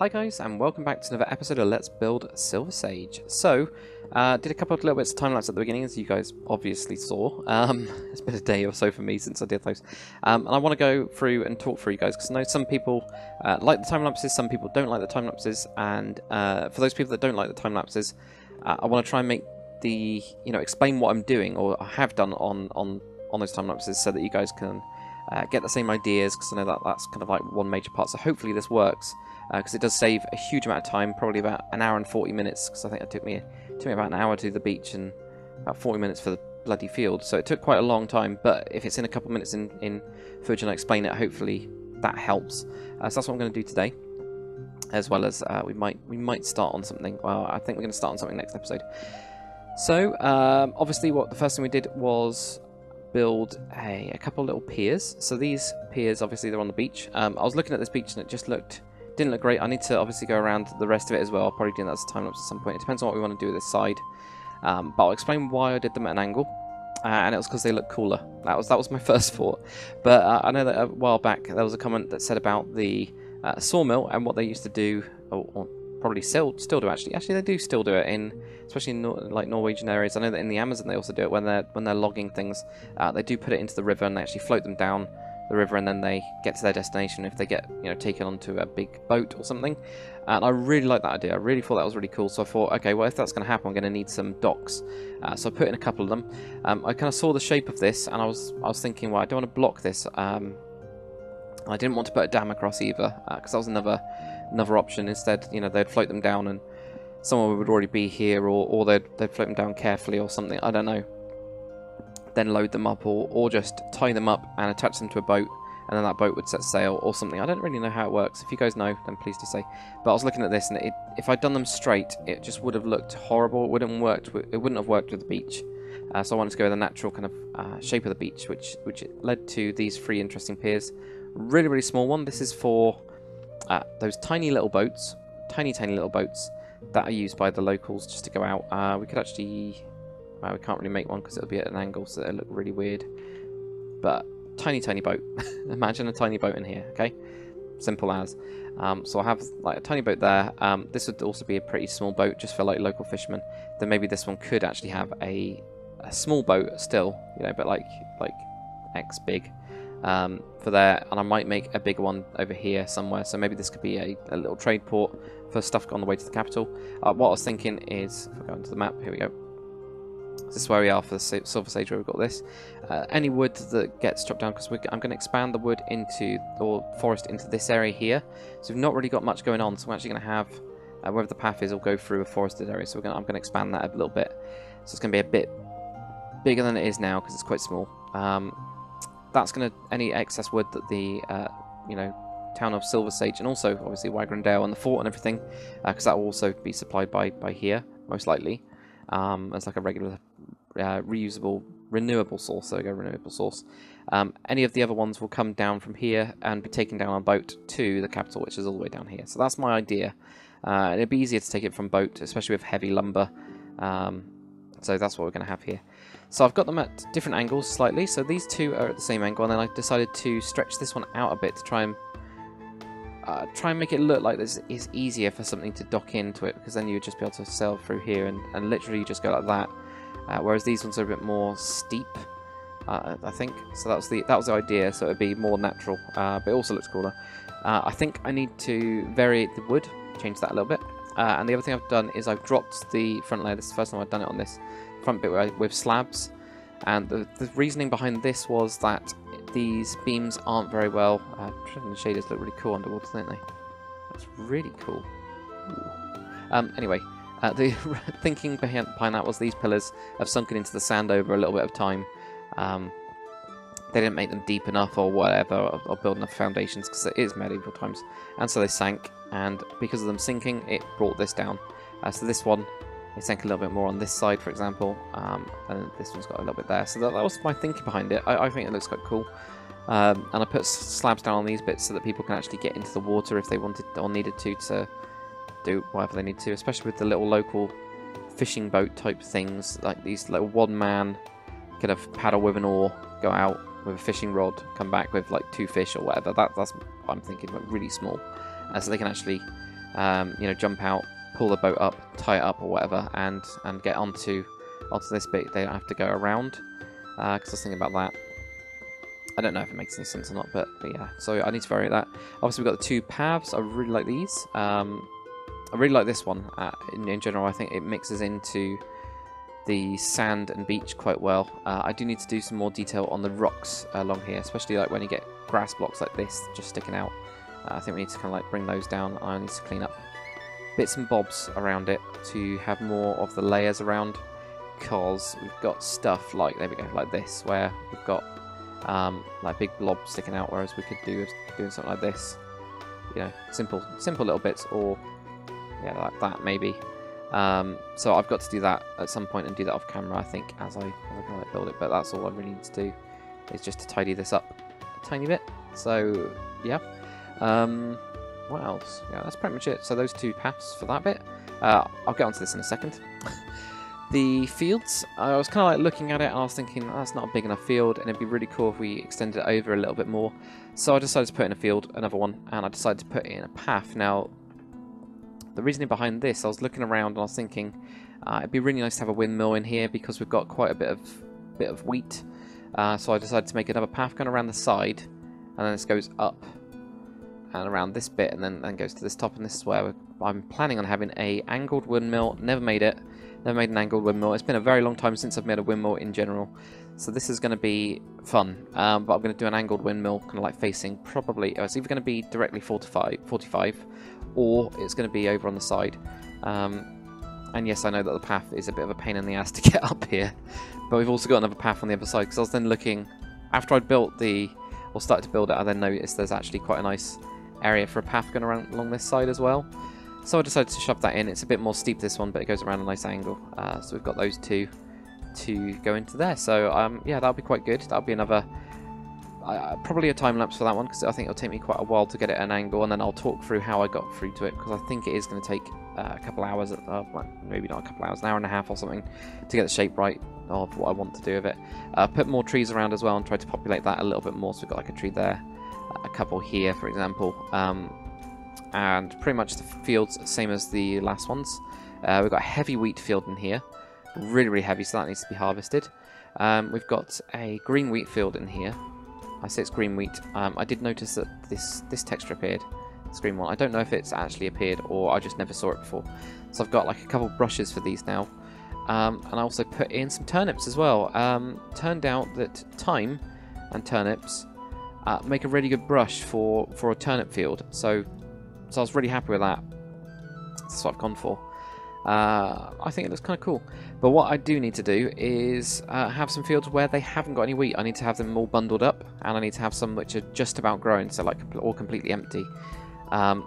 Hi guys, and welcome back to another episode of Let's Build Silversage. So, did a couple of little bits of time lapse at the beginning, as you guys obviously saw. It's been a day or so for me since I did those. And I want to go through and talk for you guys, because I know some people like the time lapses, some people don't like the time lapses, and for those people that don't like the time lapses, I want to try and make explain what I'm doing, or I have done on those time lapses, so that you guys can get the same ideas, because I know that that's kind of like one major part. So hopefully this works, because it does save a huge amount of time, probably about an hour and 40 minutes, because I think it took me about an hour to the beach and about 40 minutes for the bloody field. So it took quite a long time, but if it's in a couple minutes in footage and I explain it, hopefully that helps. So that's what I'm going to do today, as well as we might start on something. Well, I think we're going to start on something next episode. So obviously, the first thing we did was build a couple little piers. So these piers, obviously, they're on the beach. I was looking at this beach and it just didn't look great. I need to obviously go around the rest of it as well. I'll probably do that as a time lapse at some point. It depends on what we want to do with this side. But I'll explain why I did them at an angle. And it was because they look cooler. That was my first thought. But I know that a while back there was a comment that said about the sawmill and what they used to do, or probably still do actually. Actually, they do still do it especially in like Norwegian areas. I know that in the Amazon they also do it when they're logging things. They do put it into the river and they actually float them down the river, and then they get to their destination if they get taken onto a big boat or something. And I really like that idea. I really thought that was really cool. So I thought, okay, well, if that's going to happen, I'm going to need some docks. So I put in a couple of them. I kind of saw the shape of this, and I was thinking, well, I don't want to block this. I didn't want to put a dam across either, because that was another option. Instead, they'd float them down, and someone would already be here, or they'd float them down carefully or something. I don't know. Then load them up, or just tie them up and attach them to a boat, and then that boat would set sail or something. I don't really know how it works. If you guys know, then please do say. But I was looking at this, and if I'd done them straight, it just would have looked horrible. It wouldn't have worked with the beach. So I wanted to go with the natural kind of shape of the beach, which led to these three interesting piers. Really, really small one. This is for those tiny little boats, tiny little boats that are used by the locals just to go out. We could actually, well, we can't really make one because it'll be at an angle, so it'll look really weird. But tiny boat. Imagine a tiny boat in here. Okay, simple as. So I have like a tiny boat there. This would also be a pretty small boat, just for like local fishermen. Then maybe this one could actually have a small boat still, but like X big. For there, and I might make a bigger one over here somewhere. So maybe this could be a little trade port for stuff on the way to the capital. What I was thinking is, if I go into the map, here we go. This is where we are for the Silversage, where we've got this. Any wood that gets chopped down, because I'm going to expand the wood forest into this area here. So we've not really got much going on. So I'm actually going to have wherever the path is, will go through a forested area. So I'm going to expand that a little bit. So it's going to be a bit bigger than it is now because it's quite small. That's going to, any excess wood that the town of Silversage, and also obviously Wagrandale and the fort and everything, because that will also be supplied by here most likely, as like a regular reusable, renewable source. There we go, renewable source. Any of the other ones will come down from here and be taken down on a boat to the capital, which is all the way down here. So that's my idea. It'd be easier to take it from boat, especially with heavy lumber. So that's what we're going to have here. So I've got them at different angles slightly. So these two are at the same angle, and then I decided to stretch this one out a bit to try and make it look like this is easier for something to dock into it, because then you would just be able to sail through here and literally just go like that. Whereas these ones are a bit more steep, I think. So that was the idea. So it would be more natural, but it also looks cooler. I think I need to vary the wood, change that a little bit. And the other thing I've done is I've dropped the front layer. This is the first time I've done it on this front bit with slabs. And the reasoning behind this was that these beams aren't very well. Trilitons Shaders look really cool underwater, don't they? That's really cool. Anyway, the thinking behind that was these pillars have sunken into the sand over a little bit of time. They didn't make them deep enough or whatever, or build enough foundations, because it is medieval times. And so they sank, and because of them sinking, it brought this down. So this one, it sank a little bit more on this side, for example, and this one's got a little bit there. So that was my thinking behind it. I think it looks quite cool. And I put slabs down on these bits so that people can actually get into the water if they wanted or needed to do whatever they need to, especially with the little local fishing boat type things, like these little one-man kind of paddle with an oar, go out with a fishing rod, come back with like 2 fish or whatever. That's what I'm thinking, but really small, so they can actually you know, jump out, pull the boat up, tie it up or whatever, and get onto this bit. They don't have to go around, because I was thinking about that. I don't know if it makes any sense or not, but yeah, so I need to vary that. Obviously we've got the 2 paths. I really like these. I really like this one in general. I think it mixes into the sand and beach quite well. I do need to do some more detail on the rocks along here, especially like when you get grass blocks like this just sticking out. I think we need to kind of like bring those down. I need to clean up bits and bobs around it to have more of the layers around, because we've got stuff like, there we go, like this, where we've got like big blobs sticking out, whereas we could do doing something like this, you know, simple little bits, or yeah, like that maybe. So I've got to do that at some point and do that off camera, I think, as I kind of like build it. But that's all I really need to do, is just to tidy this up a tiny bit. So yeah. What else? Yeah, that's pretty much it. So those 2 paths for that bit. I'll get onto this in a second. The fields, I was kind of like looking at it and I was thinking, oh, that's not a big enough field, and it'd be really cool if we extended it over a little bit more. So I decided to put in a field, another one, and I decided to put in a path. Now, the reasoning behind this, I was looking around and I was thinking, it'd be really nice to have a windmill in here because we've got quite a bit of wheat. So I decided to make another path going around the side, and then this goes up and around this bit, and then goes to this top, and this is where I'm planning on having a angled windmill. Never made an angled windmill. It's been a very long time since I've made a windmill in general, so this is going to be fun. But I'm going to do an angled windmill, kind of like facing probably, it's either going to be directly 45, or it's going to be over on the side. And yes, I know that the path is a bit of a pain in the ass to get up here, but we've also got another path on the other side, because I was then looking, after I'd built or started to build it, I then noticed there's actually quite a nice area for a path going around along this side as well. So I decided to shove that in. It's a bit more steep, this one, but it goes around a nice angle. So we've got those 2 to go into there. So yeah, that'll be quite good. That'll be another, probably a time lapse for that one, because I think it'll take me quite a while to get it at an angle, and then I'll talk through how I got through to it, because I think it is going to take a couple hours, well, maybe not a couple hours, an hour and a half or something, to get the shape right of what I want to do with it. Put more trees around as well and try to populate that a little bit more. So we've got like a tree there, a couple here, for example, and pretty much the fields same as the last ones. We've got a heavy wheat field in here, really heavy, so that needs to be harvested. We've got a green wheat field in here. I say it's green wheat. I did notice that this texture appeared, this green one. I don't know if it's actually appeared or I just never saw it before. So I've got like a couple brushes for these now. And I also put in some turnips as well. Turned out that thyme and turnips make a really good brush for a turnip field. So I was really happy with that. That's what I've gone for. I think it looks kind of cool. But what I do need to do is have some fields where they haven't got any wheat. I need to have them all bundled up, and I need to have some which are just about growing, so like all completely empty. I've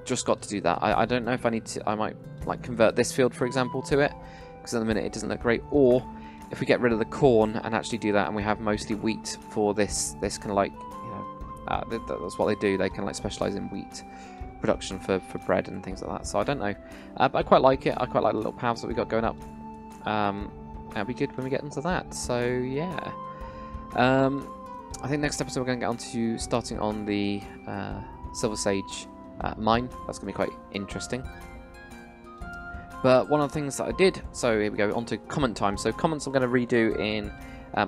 just got to do that. I don't know if I need to. I might like convert this field, for example, to it, because at the minute it doesn't look great. Or if we get rid of the corn and actually do that, and we have mostly wheat for this kind of like, you know, that's what they do. They can like specialize in wheat production for bread and things like that. So I don't know, but I quite like it. I quite like the little paths that we got going up. That'll be good when we get into that. So yeah, I think next episode we're going to get on to starting on the Silversage mine. That's going to be quite interesting. But one of the things that I did, so here we go, on to comment time. So comments I'm going to redo in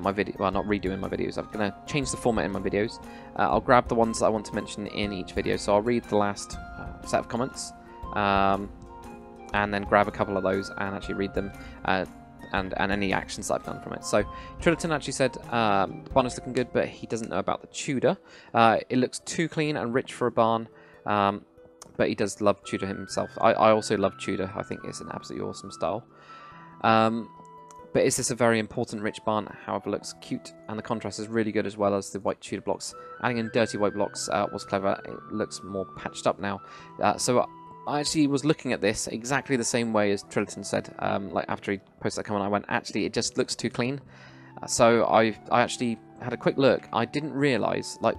my video, well, not redo in my videos, I'm going to change the format in my videos. I'll grab the ones that I want to mention in each video, so I'll read the last set of comments, and then grab a couple of those and actually read them, and any actions that I've done from it. So Triliton actually said the barn is looking good, but he doesn't know about the Tudor. It looks too clean and rich for a barn, but he does love Tudor himself. I also love Tudor. I think it's an absolutely awesome style. But is this a very important rich barn? However, looks cute, and the contrast is really good, as well as the white Tudor blocks. Adding in dirty white blocks was clever. It looks more patched up now. So I actually was looking at this exactly the same way as Triliton said. Like after he posted that comment, I went, actually, it just looks too clean. So I actually had a quick look. I didn't realise, like,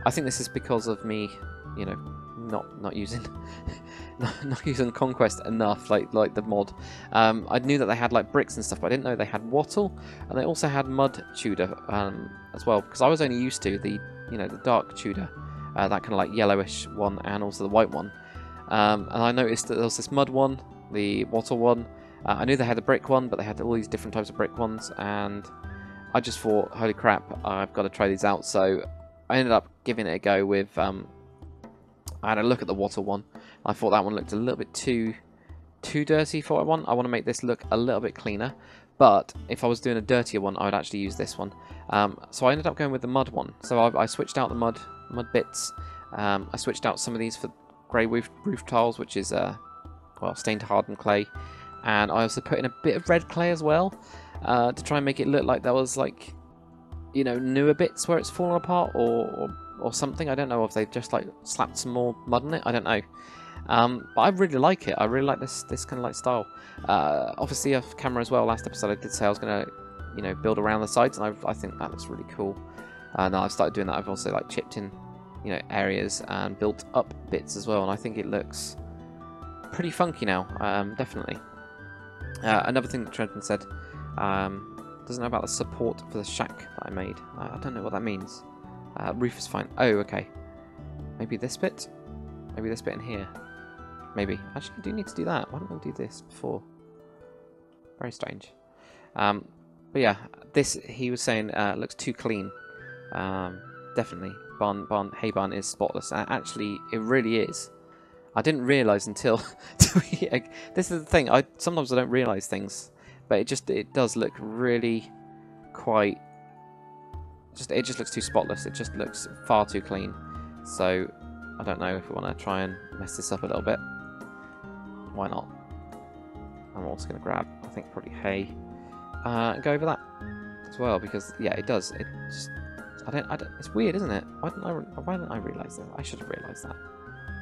I think this is because of me, you know, not using not using Conquest enough, like the mod. I knew that they had like bricks and stuff, but I didn't know they had wattle, and they also had mud Tudor as well, because I was only used to the, you know, the dark Tudor, that kind of like yellowish one, and also the white one. And I noticed that there was this mud one, the wattle one. I knew they had the brick one, but they had all these different types of brick ones, and I just thought, holy crap, I've got to try these out. So I ended up giving it a go with, I had a look at the wattle one. I thought that one looked a little bit too dirty for what I want. I want to make this look a little bit cleaner, but if I was doing a dirtier one, I would actually use this one. So I ended up going with the mud one. So I switched out the mud bits. I switched out some of these for grey roof tiles, which is well, stained hardened clay, and I also put in a bit of red clay as well, to try and make it look like there was, like, you know, newer bits where it's fallen apart or something. I don't know if they've just like slapped some more mud on it. I don't know. But I really like it. I really like this kind of like style. Obviously off camera as well, last episode I did say I was going to, you know, build around the sides, and I think that looks really cool. Now I've started doing that. I've also like chipped in, you know, areas and built up bits as well, and I think it looks pretty funky now. Definitely. Another thing that Trenton said, doesn't know about the support for the shack that I made. I don't know what that means. Roof is fine. Oh, okay. Maybe this bit? Maybe this bit in here? Maybe. Actually, I do need to do that. Why don't we do this before? Very strange. But yeah, this, he was saying, looks too clean. Definitely. Hay barn is spotless. Actually, it really is. I didn't realise until... this is the thing. Sometimes I don't realise things. But it does look really quite... It just looks too spotless. It just looks far too clean. So, I don't know if we want to try and mess this up a little bit. Why not? I'm also going to grab, I think, probably hay. And go over that as well, because, yeah, it does. It just... I don't, it's weird, isn't it? Why didn't I realise that? I should have realised that.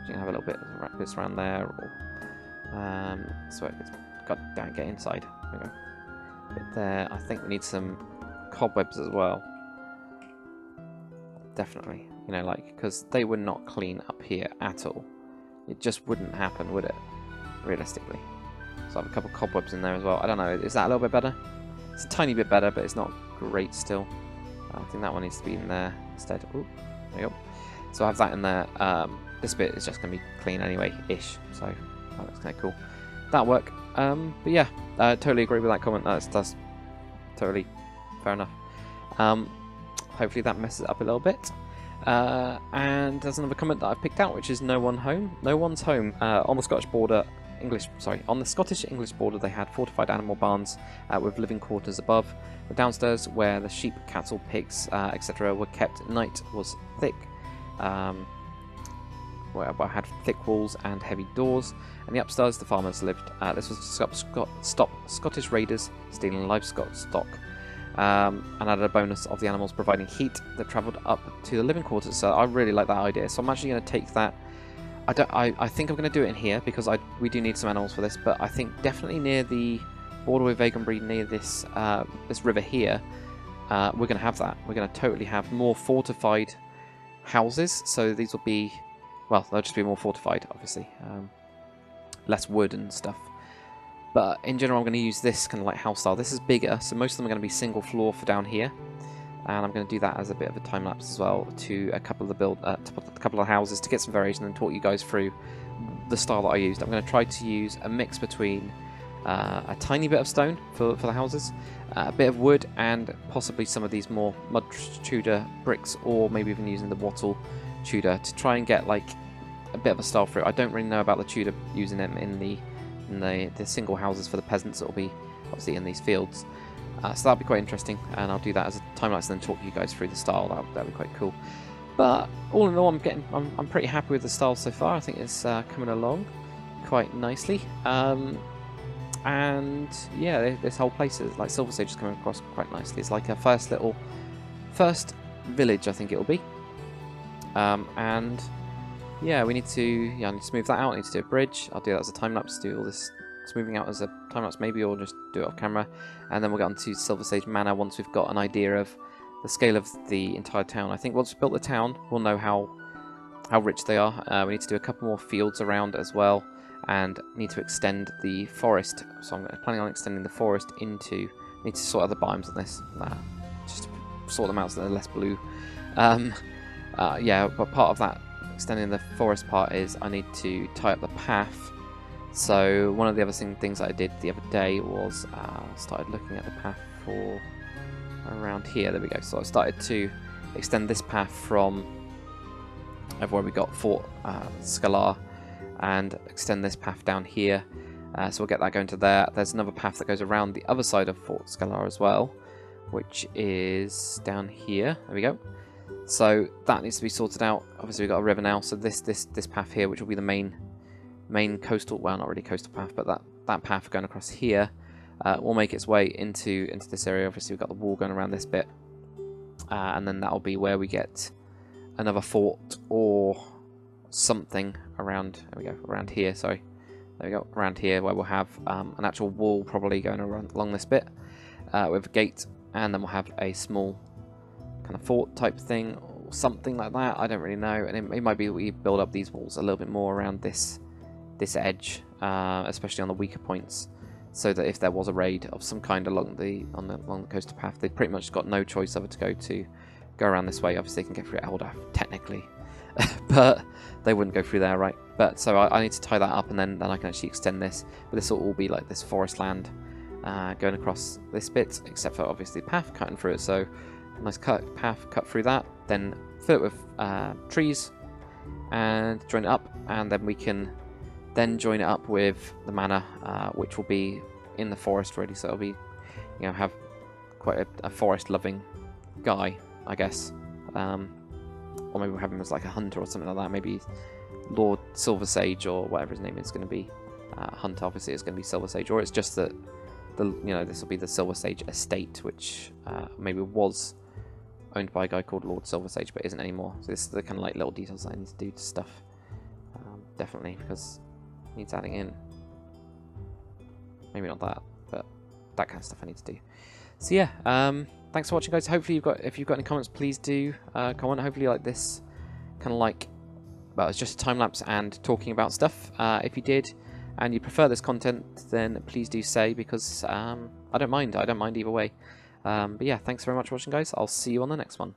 You can have a little bit of bits around there, or... so it's got down, get inside. There we go. Bit there. I think we need some cobwebs as well. Definitely. You know, like, because they were not clean up here at all. It just wouldn't happen, would it? Realistically. So I have a couple of cobwebs in there as well. I don't know, is that a little bit better? It's a tiny bit better, but it's not great still. I think that one needs to be in there instead. Ooh, there you go. So I have that in there. This bit is just going to be clean anyway-ish. So that looks kind of cool. That'll work. But yeah, I totally agree with that comment. That's totally fair enough. Hopefully that messes it up a little bit. And there's another comment that I've picked out, which is no one home. No one's home. On the Scottish border, on the Scottish-English border, they had fortified animal barns with living quarters above. The downstairs, where the sheep, cattle, pigs, etc. were kept at night, was thick. Where I had thick walls and heavy doors. And the upstairs, the farmers lived. This was to stop Scottish raiders stealing livestock stock. And added a bonus of the animals providing heat that travelled up to the living quarters. So I really like that idea. So I'm actually going to take that. I think I'm going to do it in here because we do need some animals for this. But I think definitely near the border with Vagonbury, near this this river here, we're going to have that. We're going to totally have more fortified houses. So these will be, well, they'll just be more fortified, obviously. Less wood and stuff. But in general, I'm going to use this kind of like house style. This is bigger, so most of them are going to be single floor for down here. And I'm going to do that as a bit of a time lapse as well to a couple of the houses to get some variation and talk you guys through the style that I used. I'm going to try to use a mix between a tiny bit of stone for the houses, a bit of wood, and possibly some of these more mud Tudor bricks, or maybe even using the wattle Tudor to try and get like a bit of a style through. I don't really know about the Tudor using them in the single houses for the peasants that will be obviously in these fields. So that'll be quite interesting, and I'll do that as a time lapse and then talk you guys through the style. That'll be quite cool. But all in all, I'm pretty happy with the style so far. I think it's coming along quite nicely. And yeah, this whole place is like Silversage is coming across quite nicely. It's like a first village, I think it'll be. And yeah, we need to smooth that out. I need to do a bridge. I'll do that as a time lapse. Do all this smoothing out as a time lapse maybe, or just do it off camera. And then we'll get on to Silversage Manor once we've got an idea of the scale of the entire town. I think once we've built the town, we'll know how rich they are. We need to do a couple more fields around as well, and need to extend the forest. So I'm planning on extending the forest into... Need to sort out the biomes on this. Just sort them out so they're less blue. Yeah, but part of that extending the forest part is I need to tie up the path. So one of the other things that I did the other day was started looking at the path for around here. There we go. So I started to extend this path from where we got Fort Scalar and extend this path down here. So we'll get that going to there. There's another path that goes around the other side of Fort Scalar as well, which is down here. There we go. So that needs to be sorted out. Obviously we've got a river now, so this path here, which will be the main coastal, well, not really coastal path, but that path going across here will make its way into this area. Obviously we've got the wall going around this bit, and then that'll be where we get another fort or something around. There we go, around here. Sorry, there we go, around here, where we'll have an actual wall probably going along this bit with a gate, and then we'll have a small kind of fort type thing or something like that. I don't really know, and it might be that we build up these walls a little bit more around this edge, especially on the weaker points, so that if there was a raid of some kind along the coastal path, they've pretty much got no choice other to go around this way. Obviously they can get through Elder technically, but they wouldn't go through there, right? But so I need to tie that up, and then I can actually extend this. But this will all be like this forest land going across this bit, except for obviously the path cutting through it. So a nice path cut through that, then fill it with trees and join it up, and then we can then join it up with the manor, which will be in the forest really. So it'll be, you know, have quite a forest loving guy, I guess. Or maybe we'll have him as like a hunter or something like that. Maybe Lord Silversage or whatever his name is going to be. Hunter obviously is going to be Silversage, or it's just that this will be the Silversage estate, which maybe was owned by a guy called Lord Silversage, but isn't anymore. So this is the kind of like little details that I need to do to stuff, definitely, because it needs adding in. Maybe not that, but that kind of stuff I need to do. So yeah, thanks for watching, guys. Hopefully if you've got any comments, please do comment. Hopefully you like this kind of like, well, it's just a time lapse and talking about stuff. If you did and you prefer this content, then please do say, because I don't mind. I don't mind either way. But yeah, thanks very much for watching, guys. I'll see you on the next one.